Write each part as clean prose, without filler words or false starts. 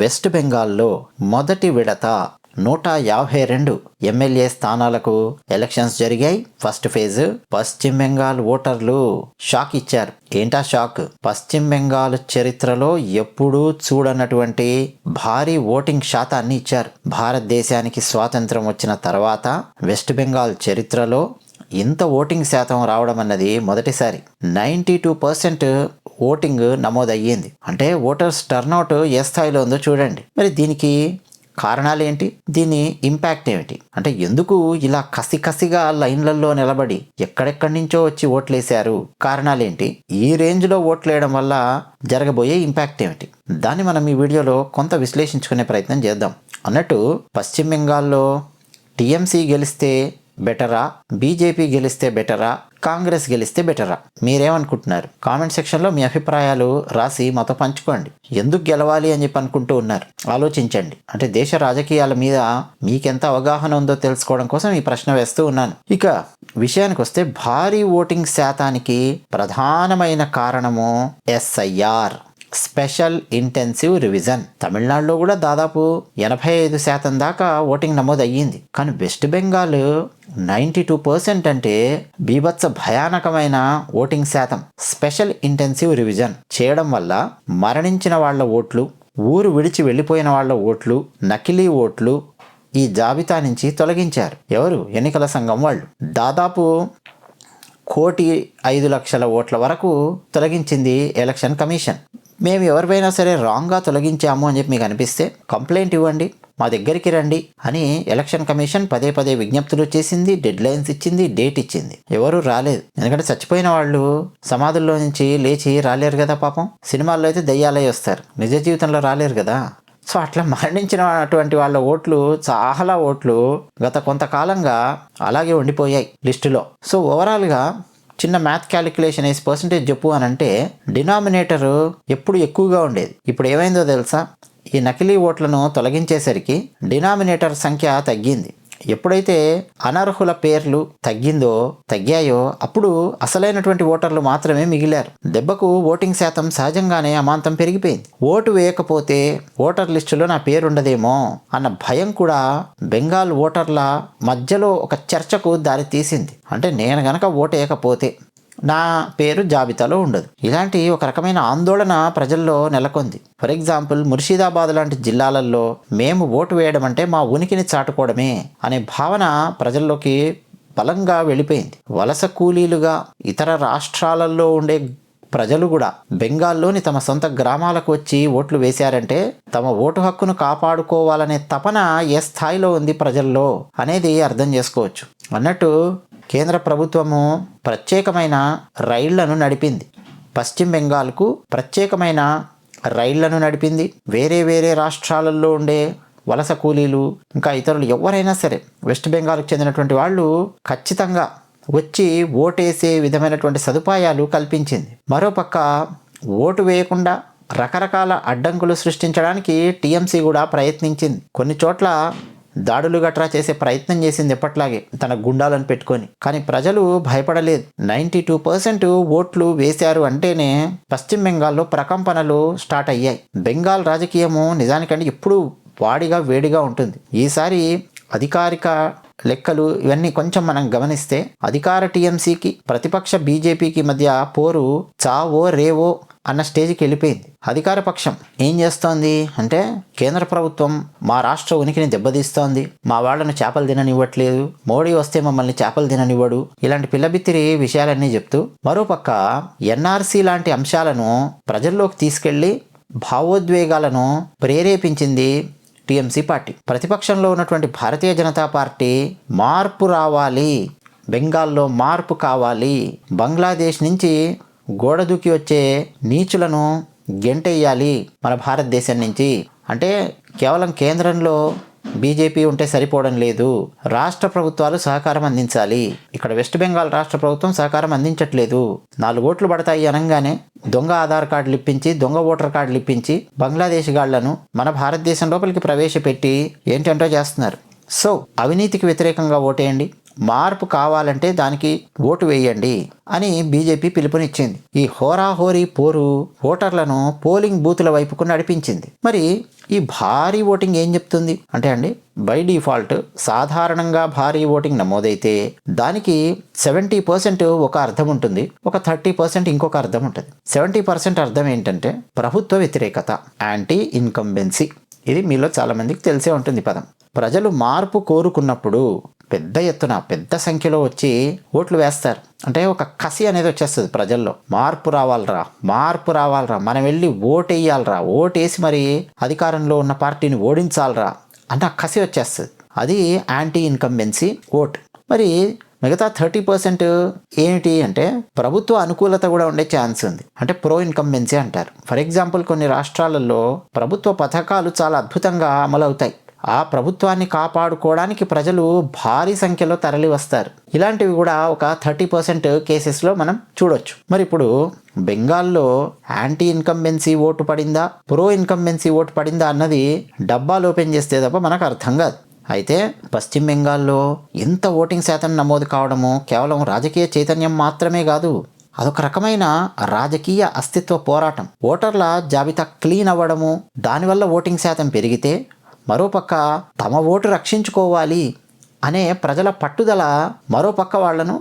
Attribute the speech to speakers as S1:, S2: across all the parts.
S1: West బెంగాల్లో మొదటి విడత 152 ఎమ్మెల్యే స్థానాలకు ఎలక్షన్స్ జరిగాయి. First phase. పశ్చిమ బెంగాల్ ఓటర్లు షాక్ ఇచ్చారు. ఏంటా షాక్? పశ్చిమ బెంగాల్ చరిత్రలో ఎప్పుడూ చూడనటువంటి భారీ ఓటింగ్ శాతాన్ని ఇచ్చారు. భారతదేశానికి స్వాతంత్రం వచ్చిన తర్వాత వెస్ట్ బెంగాల్ చరిత్రలో ఇంత ఓటింగ్ శాతం రావడం అన్నది మొదటిసారి. 92% ఓటింగ్ నమోదయ్యింది. అంటే ఓటర్స్ టర్నౌట్ ఏ స్థాయిలో ఉందో చూడండి. మరి దీనికి కారణాలు ఏంటి? దీని ఇంపాక్ట్ ఏమిటి? అంటే ఎందుకు ఇలా కసిగా లైన్లలో నిలబడి ఎక్కడెక్కడి నుంచో వచ్చి ఓట్లేశారు? కారణాలేంటి? ఈ రేంజ్లో ఓట్లేయడం వల్ల జరగబోయే ఇంపాక్ట్ ఏమిటి? దాన్ని మనం ఈ వీడియోలో కొంత విశ్లేషించుకునే ప్రయత్నం చేద్దాం. అన్నట్టు పశ్చిమ బెంగాల్లో టీఎంసీ గెలిస్తే బెటరా, బీజేపీ గెలిస్తే బెటరా, కాంగ్రెస్ గెలిస్తే బెటరా? మీరేమనుకుంటున్నారు? కామెంట్ సెక్షన్లో మీ అభిప్రాయాలు రాసి మాతో పంచుకోండి. ఎందుకు గెలవాలి అని చెప్పి అనుకుంటూ ఉన్నారు? ఆలోచించండి. అంటే దేశ రాజకీయాల మీద మీకెంత అవగాహన ఉందో తెలుసుకోవడం కోసం ఈ ప్రశ్న వేస్తూ ఉన్నాను. ఇక విషయానికి వస్తే భారీ ఓటింగ్ శాతానికి ప్రధానమైన కారణము ఎస్ఐఆర్, స్పెషల్ ఇంటెన్సివ్ రివిజన్. తమిళనాడులో కూడా దాదాపు 85% దాకా ఓటింగ్ నమోదు అయ్యింది. కానీ వెస్ట్ బెంగాల్ 92% అంటే బీభత్స భయానకమైన ఓటింగ్ శాతం. స్పెషల్ ఇంటెన్సివ్ రివిజన్ చేయడం వల్ల మరణించిన వాళ్ళ ఓట్లు, ఊరు విడిచి వెళ్ళిపోయిన వాళ్ళ ఓట్లు, నకిలీ ఓట్లు ఈ జాబితా నుంచి తొలగించారు. ఎవరు? ఎన్నికల సంఘం వాళ్ళు. దాదాపు 1,05,00,000 ఓట్ల వరకు తొలగించింది ఎలక్షన్ కమిషన్. మేము ఎవరిపైనా సరే రాంగ్గా తొలగించాము అని చెప్పి మీకు అనిపిస్తే కంప్లైంట్ ఇవ్వండి, మా దగ్గరికి రండి అని ఎలక్షన్ కమిషన్ పదే విజ్ఞప్తులు చేసింది, డెడ్ లైన్స్ ఇచ్చింది, డేట్ ఇచ్చింది. ఎవరు రాలేదు. ఎందుకంటే చచ్చిపోయిన వాళ్ళు సమాధుల్లో నుంచి లేచి రాలేరు కదా పాపం. సినిమాల్లో అయితే దయ్యాలై వస్తారు, నిజ జీవితంలో రాలేరు కదా. సో అట్లా మరణించినటువంటి వాళ్ళ ఓట్లు, చాలా ఓట్లు గత కొంతకాలంగా అలాగే ఉండిపోయాయి లిస్టులో. సో ఓవరాల్గా చిన్న మ్యాథ్ క్యాలిక్యులేషన్ వేసి పర్సంటేజ్ చెప్పు అని అంటే డినామినేటర్ ఎప్పుడు ఎక్కువగా ఉండేది. ఇప్పుడు ఏమైందో తెలుసా? ఈ నకిలీ ఓట్లను తొలగించేసరికి డినామినేటర్ సంఖ్య తగ్గింది. ఎప్పుడైతే అనర్హుల పేర్లు తగ్గాయో అప్పుడు అసలైనటువంటి ఓటర్లు మాత్రమే మిగిలారు. దెబ్బకు ఓటింగ్ శాతం సహజంగానే అమాంతం పెరిగిపోయింది. ఓటు వేయకపోతే ఓటర్ లిస్టులో నా పేరు ఉండదేమో అన్న భయం కూడా బెంగాల్ ఓటర్ల మధ్యలో ఒక చర్చకు దారి తీసింది. అంటే నేను గనక ఓటు వేయకపోతే నా పేరు జాబితాలో ఉండదు. ఇలాంటి ఒక రకమైన ఆందోళన ప్రజల్లో నెలకొంది. ఫర్ ఎగ్జాంపుల్ ముర్షిదాబాద్ లాంటి జిల్లాలలో మేము ఓటు వేయడం అంటే మా ఉనికిని చాటుకోవడమే అనే భావన ప్రజల్లోకి బలంగా వెళ్ళిపోయింది. వలస కూలీలుగా ఇతర రాష్ట్రాలలో ఉండే ప్రజలు కూడా బెంగాల్లోని తమ సొంత గ్రామాలకు వచ్చి ఓట్లు వేశారంటే తమ ఓటు హక్కును కాపాడుకోవాలనే తపన ఏ స్థాయిలో ఉంది ప్రజల్లో అనేది అర్థం చేసుకోవచ్చు. అన్నట్టు కేంద్ర ప్రభుత్వము ప్రత్యేకమైన రైళ్లను నడిపింది. పశ్చిమ బెంగాల్కు ప్రత్యేకమైన రైళ్లను నడిపింది. వేరే రాష్ట్రాలలో ఉండే వలస కూలీలు ఇంకా ఇతరులు ఎవరైనా సరే వెస్ట్ బెంగాల్కు చెందినటువంటి వాళ్ళు ఖచ్చితంగా వచ్చి ఓటేసే విధమైనటువంటి సదుపాయాలు కల్పించింది. మరోపక్క ఓటు వేయకుండా రకరకాల అడ్డంకులు సృష్టించడానికి టీఎంసీ కూడా ప్రయత్నించింది. కొన్ని చోట్ల దాడులు గట్రా చేసే ప్రయత్నం చేసింది ఎప్పట్లాగే తన గుండాలను పెట్టుకొని. కానీ ప్రజలు భయపడలేదు. 92% ఓట్లు వేశారు అంటేనే పశ్చిమ బెంగాల్లో ప్రకంపనలు స్టార్ట్ అయ్యాయి. బెంగాల్ రాజకీయము నిజానికంటే ఎప్పుడూ వేడిగా ఉంటుంది. ఈసారి అధికారిక లెక్కలు ఇవన్నీ కొంచెం మనం గమనిస్తే అధికార టీఎంసీకి ప్రతిపక్ష బీజేపీకి మధ్య పోరు చావో రేవో అన్న స్టేజ్కి వెళ్ళిపోయింది. అధికార పక్షం ఏం చేస్తోంది అంటే కేంద్ర ప్రభుత్వం మా రాష్ట్ర ఉనికిని దెబ్బతీస్తోంది, మా వాళ్లను చేపలు తిననివ్వట్లేదు, మోడీ వస్తే మమ్మల్ని చేపలు తిననివ్వడు, ఇలాంటి పిల్లబిత్తిరి విషయాలన్నీ చెప్తూ మరోపక్క ఎన్ఆర్సీ లాంటి అంశాలను ప్రజల్లోకి తీసుకెళ్లి భావోద్వేగాలను ప్రేరేపించింది టీఎంసీ పార్టీ. ప్రతిపక్షంలో ఉన్నటువంటి భారతీయ జనతా పార్టీ మార్పు రావాలి, బెంగాల్లో మార్పు కావాలి, బంగ్లాదేశ్ నుంచి గోడ దూకి వచ్చే నీచులను గెంటెయ్యాలి మన భారతదేశం నుంచి. అంటే కేవలం కేంద్రంలో బీజేపీ ఉంటే సరిపోవడం లేదు, రాష్ట్ర ప్రభుత్వాలు సహకారం అందించాలి. ఇక్కడ వెస్ట్ బెంగాల్ రాష్ట్ర ప్రభుత్వం సహకారం అందించట్లేదు. 4 ఓట్లు పడతాయి అనగానే దొంగ ఆధార్ కార్డులు ఇప్పించి, దొంగ ఓటర్ కార్డులు ఇప్పించి బంగ్లాదేశ్ గాళ్లను మన భారతదేశం లోపలికి ప్రవేశపెట్టి ఏంటంటో చేస్తున్నారు. సో అవినీతికి వ్యతిరేకంగా ఓటేయండి, మార్పు కావాలంటే దానికి ఓటు వేయండి అని బీజేపీ పిలుపునిచ్చింది. ఈ హోరాహోరీ పోరు ఓటర్లను పోలింగ్ బూతుల వైపుకు నడిపించింది. మరి ఈ భారీ ఓటింగ్ ఏం చెప్తుంది అంటే అండి, బై డిఫాల్ట్ సాధారణంగా భారీ ఓటింగ్ నమోదైతే దానికి 70% ఒక అర్థం ఉంటుంది, ఒక 30% ఇంకొక అర్థం ఉంటుంది. 70% అర్థం ఏంటంటే ప్రభుత్వ వ్యతిరేకత, యాంటీ ఇన్కంబెన్సీ. ఇది మీలో చాలా మందికి తెలిసే ఉంటుంది పదం. ప్రజలు మార్పు కోరుకున్నప్పుడు పెద్ద ఎత్తున పెద్ద సంఖ్యలో వచ్చి ఓట్లు వేస్తారు. అంటే ఒక కసి అనేది వచ్చేస్తుంది ప్రజల్లో. మార్పు రావాలరా, మనం వెళ్ళి ఓటేయాలరా, ఓటేసి మరి అధికారంలో ఉన్న పార్టీని ఓడించాలరా అన్న కసి వచ్చేస్తుంది. అది యాంటీ ఇన్కంబెన్సీ ఓట్. మరి మిగతా 30% ఏమిటి అంటే ప్రభుత్వ అనుకూలత కూడా ఉండే ఛాన్స్ ఉంది. అంటే ప్రో ఇన్కంబెన్సీ అంటారు. ఫర్ ఎగ్జాంపుల్ కొన్ని రాష్ట్రాలలో ప్రభుత్వ పథకాలు చాలా అద్భుతంగా అమలవుతాయి. ఆ ప్రభుత్వాన్ని కాపాడుకోవడానికి ప్రజలు భారీ సంఖ్యలో తరలి వస్తారు. ఇలాంటివి కూడా ఒక 30% కేసెస్లో మనం చూడొచ్చు. మరి ఇప్పుడు బెంగాల్లో యాంటీ ఇన్కంబెన్సీ ఓటు పడిందా, ప్రో ఇన్కంబెన్సీ ఓటు పడిందా అన్నది డబ్బాలు ఓపెన్ చేస్తే తప్ప మనకు అర్థం కాదు. అయితే పశ్చిమ బెంగాల్లో ఎంత ఓటింగ్ శాతం నమోదు కావడము కేవలం రాజకీయ చైతన్యం మాత్రమే కాదు, అదొక రకమైన రాజకీయ అస్తిత్వ పోరాటం. ఓటర్ల జాబితా క్లీన్ అవ్వడము, దానివల్ల ఓటింగ్ శాతం పెరిగితే మరోపక్క తమ ఓటు రక్షించుకోవాలి అనే ప్రజల పట్టుదల మరోపక్క వాళ్లను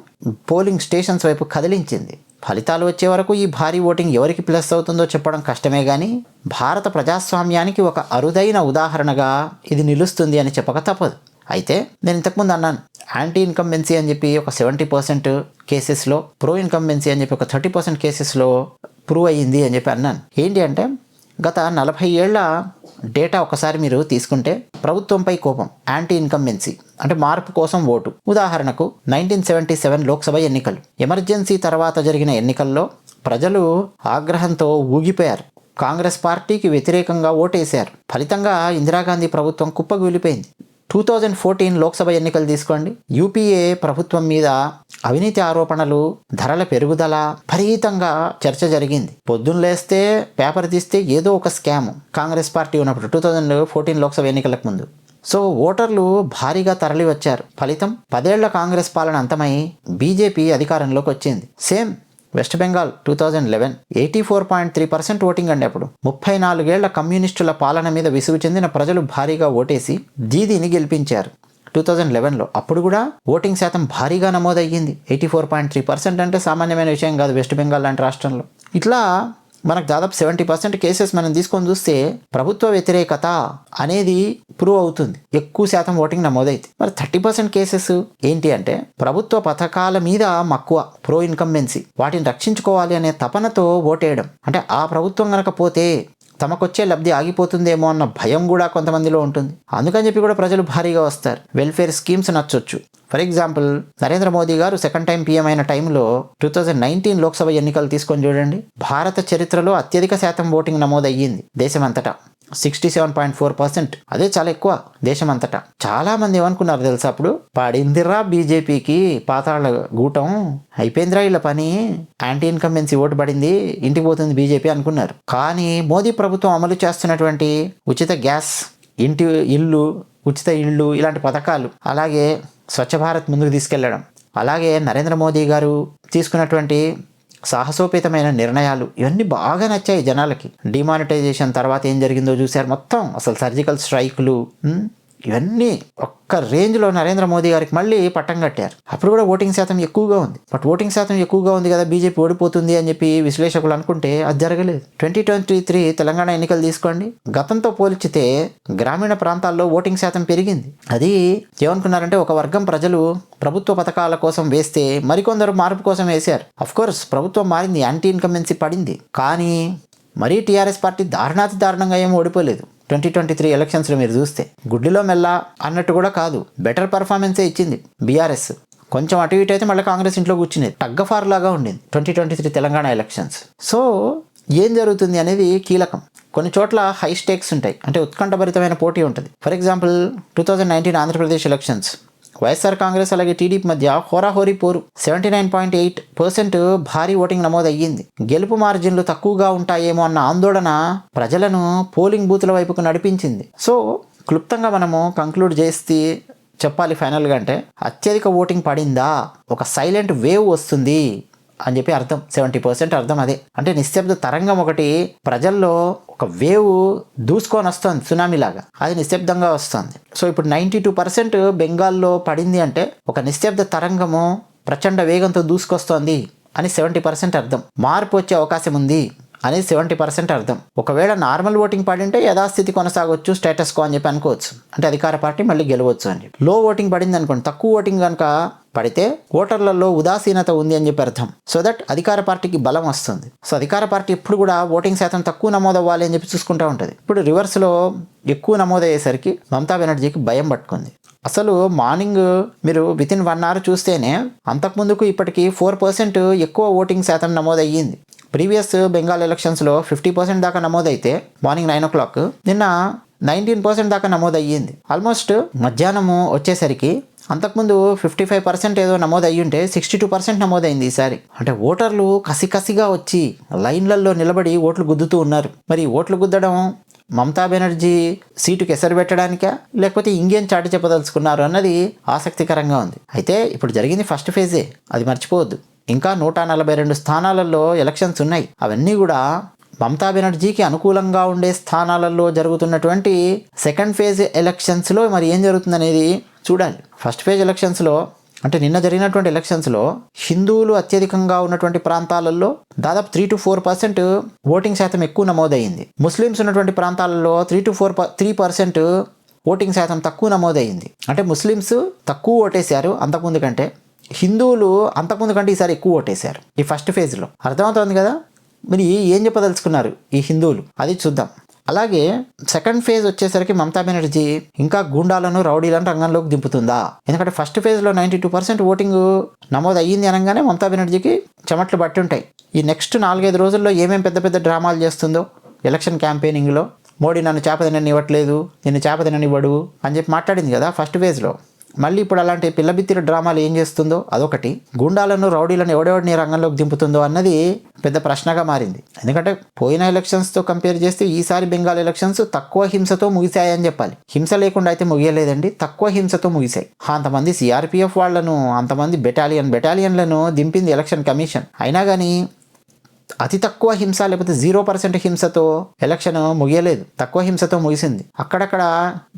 S1: పోలింగ్ స్టేషన్స్ వైపు కదిలించింది. ఫలితాలు వచ్చే వరకు ఈ భారీ ఓటింగ్ ఎవరికి ప్లస్ అవుతుందో చెప్పడం కష్టమే కానీ భారత ప్రజాస్వామ్యానికి ఒక అరుదైన ఉదాహరణగా ఇది నిలుస్తుంది అని చెప్పక తప్పదు. అయితే నేను ఇంతకుముందు అన్నాను, యాంటీ ఇన్కంబెన్సీ అని చెప్పి ఒక 70% కేసెస్లో, ప్రో ఇన్కంబెన్సీ అని చెప్పి ఒక 30% కేసెస్లో ప్రూవ్ అయ్యింది అని చెప్పి అన్నాను. ఏంటి అంటే గత 40 ఏళ్ల డేటా ఒకసారి మీరు తీసుకుంటే ప్రభుత్వంపై కోపం, యాంటీ ఇన్కంబెన్సీ అంటే మార్పు కోసం ఓటు. ఉదాహరణకు 1977 లోక్సభ ఎన్నికలు, ఎమర్జెన్సీ తర్వాత జరిగిన ఎన్నికల్లో ప్రజలు ఆగ్రహంతో ఊగిపోయారు. కాంగ్రెస్ పార్టీకి వ్యతిరేకంగా ఓటేశారు. ఫలితంగా ఇందిరాగాంధీ ప్రభుత్వం కుప్పకూలిపోయింది. 2014 లోక్సభ ఎన్నికలు తీసుకోండి. యూపీఏ ప్రభుత్వం మీద అవినీతి ఆరోపణలు, ధరల పెరుగుదల, విపరీతంగా చర్చ జరిగింది. పొద్దున్న లేస్తే పేపర్ తీస్తే ఏదో ఒక స్కామ్ కాంగ్రెస్ పార్టీ ఉన్నప్పుడు 2014 లోక్సభ ఎన్నికలకు ముందు. సో ఓటర్లు భారీగా తరలి వచ్చారు. ఫలితం 10 ఏళ్ల కాంగ్రెస్ పాలన అంతమై బీజేపీ అధికారంలోకి వచ్చింది. సేమ్ వెస్ట్ బెంగాల్ 2011 84.3% ఓటింగ్ అండి. అప్పుడు 34 ఏళ్ల కమ్యూనిస్టుల పాలన మీద విసుగు చెందిన ప్రజలు భారీగా ఓటేసి దీదీని గెలిపించారు 2011లో. అప్పుడు కూడా ఓటింగ్ శాతం భారీగా నమోదయ్యింది. 84.3% అంటే సామాన్యమైన విషయం కాదు వెస్ట్ బెంగాల్ లాంటి రాష్ట్రంలో. ఇట్లా మనకు దాదాపు 70% కేసెస్ మనం తీసుకొని చూస్తే ప్రభుత్వ వ్యతిరేకత అనేది ప్రూవ్ అవుతుంది. ఎక్కువ శాతం ఓటింగ్ నమోదైతే. మరి 30% కేసెస్ ఏంటి అంటే ప్రభుత్వ పథకాల మీద మక్కువ, ప్రో ఇన్కంబెన్సీ, వాటిని రక్షించుకోవాలి అనే తపనతో ఓటేయడం. అంటే ఆ ప్రభుత్వం కనుక పోతే తమకొచ్చే లబ్ధి ఆగిపోతుందేమో అన్న భయం కూడా కొంతమందిలో ఉంటుంది. అందుకని చెప్పి కూడా ప్రజలు భారీగా వస్తారు. వెల్ఫేర్ స్కీమ్స్ నచ్చొచ్చు. For example Narendra Modi garu second time PM అయిన టైంలో 2019 లోక్సభ ఎన్నికలు తీసుకొని చూడండి. భారత చరిత్రలో అత్యధిక శాతం ఓటింగ్ నమోదయ్యింది దేశమంతటా, 67.4%. అదే చాలా ఎక్కువ దేశమంతటా. చాలా మంది ఏమనుకున్నారు తెలుసా, అప్పుడు పడిందిరా బీజేపీకి పాతాళ గూటం, అయిపోయిందిరా ఇలా పని, యాంటీ ఇన్కంబెన్సీ ఓటు పడింది, ఇంటికి పోతుంది బీజేపీ అనుకున్నారు. కానీ మోదీ ప్రభుత్వం అమలు చేస్తున్నటువంటి ఉచిత గ్యాస్, ఉచిత ఇళ్ళు ఇలాంటి పథకాలు, అలాగే స్వచ్ఛ భారత్ ముందుకు తీసుకెళ్లడం, అలాగే నరేంద్ర మోదీ గారు తీసుకున్నటువంటి సాహసోపేతమైన నిర్ణయాలు, ఇవన్నీ బాగా నచ్చాయి జనాలకి. డిమానిటైజేషన్ తర్వాత ఏం జరిగిందో చూశారు మొత్తం. అసలు సర్జికల్ స్ట్రైకులు, ఇవన్నీ ఒక్క రేంజ్లో నరేంద్ర మోదీ గారికి మళ్ళీ పట్టం కట్టారు. అప్పుడు కూడా ఓటింగ్ శాతం ఎక్కువగా ఉంది. బట్ ఓటింగ్ శాతం ఎక్కువగా ఉంది కదా, బీజేపీ ఓడిపోతుంది అని చెప్పి విశ్లేషకులు అనుకుంటే అది జరగలేదు. 2023 తెలంగాణ ఎన్నికలు తీసుకోండి. గతంతో పోల్చితే గ్రామీణ ప్రాంతాల్లో ఓటింగ్ శాతం పెరిగింది. అది ఏమనుకున్నారంటే ఒక వర్గం ప్రజలు ప్రభుత్వ పథకాల కోసం వేస్తే మరికొందరు మార్పు కోసం వేశారు. అఫ్కోర్స్ ప్రభుత్వం మారింది, యాంటీ ఇన్కంబెన్సీ పడింది. కానీ మరీ టీఆర్ఎస్ పార్టీ దారుణంగా ఏమీ ఓడిపోలేదు. 2023 ఎలక్షన్స్లో మీరు చూస్తే గుడ్డిలో మెల్ల అన్నట్టు కూడా కాదు, బెటర్ పర్ఫార్మెన్సే ఇచ్చింది బీఆర్ఎస్. కొంచెం అటు ఇటు అయితే మళ్ళీ కాంగ్రెస్ ఇంట్లో కూర్చునేది. టగ్గఫార్ లాగా ఉండింది 2023 తెలంగాణ ఎలక్షన్స్. సో ఏం జరుగుతుంది అనేది కీలకం. కొన్ని చోట్ల హై స్టేక్స్ ఉంటాయి, అంటే ఉత్కంఠభరితమైన పోటీ ఉంటుంది. For example 2019 Andhra Pradesh elections, YSR Congress అలాగే టీడీపీ మధ్య హోరాహోరీ పోరు. 79.8% భారీ ఓటింగ్ నమోదయ్యింది. గెలుపు మార్జిన్లు తక్కువగా ఉంటాయేమో అన్న ఆందోళన ప్రజలను పోలింగ్ బూతుల వైపుకు నడిపించింది. సో క్లుప్తంగా మనము కంక్లూడ్ చేసి చెప్పాలి ఫైనల్గా అంటే అత్యధిక ఓటింగ్ పడిందా, ఒక సైలెంట్ వేవ్ వస్తుంది అని చెప్పి అర్థం. 70% అర్థం అదే. అంటే నిశ్శబ్ద తరంగం ఒకటి ప్రజల్లో ఒక వేవ్ దూసుకొని వస్తుంది, సునామీ లాగా, అది నిశ్శబ్దంగా వస్తుంది. సో ఇప్పుడు 92% బెంగాల్లో పడింది అంటే ఒక నిశ్శబ్ద తరంగము ప్రచండ వేగంతో దూసుకొస్తోంది అని 70% అర్థం. మార్పు వచ్చే అవకాశం ఉంది అనేది 70% అర్థం. ఒకవేళ నార్మల్ ఓటింగ్ పడింటే యథాస్థితి కొనసాగొచ్చు, స్టేటస్ కో అని చెప్పి అనుకోవచ్చు, అంటే అధికార పార్టీ మళ్ళీ గెలవచ్చు అని చెప్పి. లో ఓటింగ్ పడింది అనుకోండి, తక్కువ ఓటింగ్ కనుక పడితే ఓటర్లలో ఉదాసీనత ఉంది అని చెప్పి అర్థం. సో దట్ అధికార పార్టీకి బలం వస్తుంది. సో అధికార పార్టీ ఎప్పుడు కూడా ఓటింగ్ శాతం తక్కువ నమోదవ్వాలి అని చెప్పి చూసుకుంటూ ఉంటుంది. ఇప్పుడు రివర్స్లో ఎక్కువ నమోదయ్యేసరికి మమతా బెనర్జీకి భయం పట్టుకుంది. అసలు మార్నింగ్ మీరు వితిన్ 1 అవర్ చూస్తేనే అంతకుముందుకు ఇప్పటికీ 4% ఎక్కువ ఓటింగ్ శాతం నమోదయ్యింది. ప్రీవియస్ బెంగాల్ ఎలక్షన్స్లో 50% దాకా నమోదైతే మార్నింగ్ 9 o'clock, నిన్న 19% దాకా నమోదయ్యింది. ఆల్మోస్ట్ మధ్యాహ్నము వచ్చేసరికి అంతకుముందు 55% ఏదో నమోదయ్యి ఉంటే 62% నమోదైంది ఈసారి. అంటే ఓటర్లు కసికసిగా వచ్చి లైన్లలో నిలబడి ఓట్లు గుద్దుతూ ఉన్నారు. మరి ఓట్లు గుద్దడం మమతా బెనర్జీ సీటుకి ఎసరు పెట్టడానికా, లేకపోతే ఇంకేం చాటి చెప్పదలుచుకున్నారు అన్నది ఆసక్తికరంగా ఉంది. అయితే ఇప్పుడు జరిగింది ఫస్ట్ ఫేజే, అది మర్చిపోవద్దు. ఇంకా 142 స్థానాలలో ఎలక్షన్స్ ఉన్నాయి. అవన్నీ కూడా మమతా బెనర్జీకి అనుకూలంగా ఉండే స్థానాలలో జరుగుతున్నటువంటి సెకండ్ ఫేజ్ ఎలక్షన్స్లో మరి ఏం జరుగుతుందనేది చూడాలి. ఫస్ట్ ఫేజ్ ఎలక్షన్స్లో అంటే నిన్న జరిగినటువంటి ఎలక్షన్స్లో హిందువులు అత్యధికంగా ఉన్నటువంటి ప్రాంతాలలో దాదాపు 3 to 4% ఓటింగ్ శాతం ఎక్కువ నమోదయ్యింది. ముస్లిమ్స్ ఉన్నటువంటి ప్రాంతాలలో 3 to 3% ఓటింగ్ శాతం తక్కువ నమోదయ్యింది. అంటే ముస్లిమ్స్ తక్కువ ఓటేశారు అంతకుముందు కంటే, హిందువులు అంతకుముందు కంటే ఈసారి ఎక్కువ ఓటేశారు ఈ ఫస్ట్ ఫేజ్లో. అర్థమవుతోంది కదా. మరి ఏం చెప్పదలుచుకున్నారు ఈ హిందువులు, అది చూద్దాం. అలాగే సెకండ్ ఫేజ్ వచ్చేసరికి మమతా బెనర్జీ ఇంకా గూండాలను రౌడీలను రంగంలోకి దింపుతుందా? ఎందుకంటే ఫస్ట్ ఫేజ్లో 92% ఓటింగ్ నమోదు అయ్యింది అనగానే మమతా బెనర్జీకి చెమట్లు బట్టి ఉంటాయి. ఈ నెక్స్ట్ 4-5 రోజుల్లో ఏమేం పెద్ద పెద్ద డ్రామాలు చేస్తుందో ఎలక్షన్ క్యాంపెయినింగ్లో. మోడీ నన్ను చేపదనని ఇవ్వట్లేదు, నిన్ను చేపదనని ఇవ్వడు అని చెప్పి మాట్లాడింది కదా ఫస్ట్ ఫేజ్లో. మళ్ళీ ఇప్పుడు అలాంటి పిల్లబిత్తిర డ్రామాలు ఏం చేస్తుందో అదొకటి. గుండాలను రౌడీలను ఎవడెవడిని రంగంలోకి దింపుతుందో అన్నది పెద్ద ప్రశ్నగా మారింది. ఎందుకంటే పోయిన ఎలక్షన్స్తో కంపేర్ చేస్తే ఈసారి బెంగాల్ ఎలక్షన్స్ తక్కువ హింసతో ముగిశాయని చెప్పాలి. హింస లేకుండా అయితే ముగియలేదండి, తక్కువ హింసతో ముగిశాయి. అంతమంది సిఆర్పిఎఫ్ వాళ్లను, అంతమంది బెటాలియన్లను దింపింది ఎలక్షన్ కమిషన్. అయినా కానీ అతి తక్కువ హింస లేకపోతే 0% హింసతో ఎలక్షన్ ముగియలేదు, తక్కువ హింసతో ముగిసింది. అక్కడక్కడ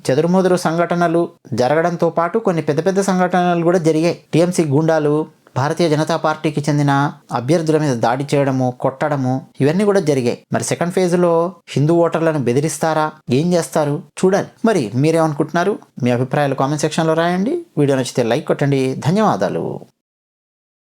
S1: చెదురుమదురు సంఘటనలు జరగడంతో పాటు కొన్ని పెద్ద పెద్ద సంఘటనలు కూడా జరిగాయి. టీఎంసీ గుండాలు భారతీయ జనతా పార్టీకి చెందిన అభ్యర్థుల మీద దాడి చేయడము, కొట్టడము, ఇవన్నీ కూడా జరిగాయి. మరి సెకండ్ ఫేజ్లో హిందూ ఓటర్లను బెదిరిస్తారా, ఏం చేస్తారు చూడాలి. మరి మీరేమనుకుంటున్నారు? మీ అభిప్రాయాలు కామెంట్ సెక్షన్లో రాయండి. వీడియో నచ్చితే లైక్ కొట్టండి. ధన్యవాదాలు.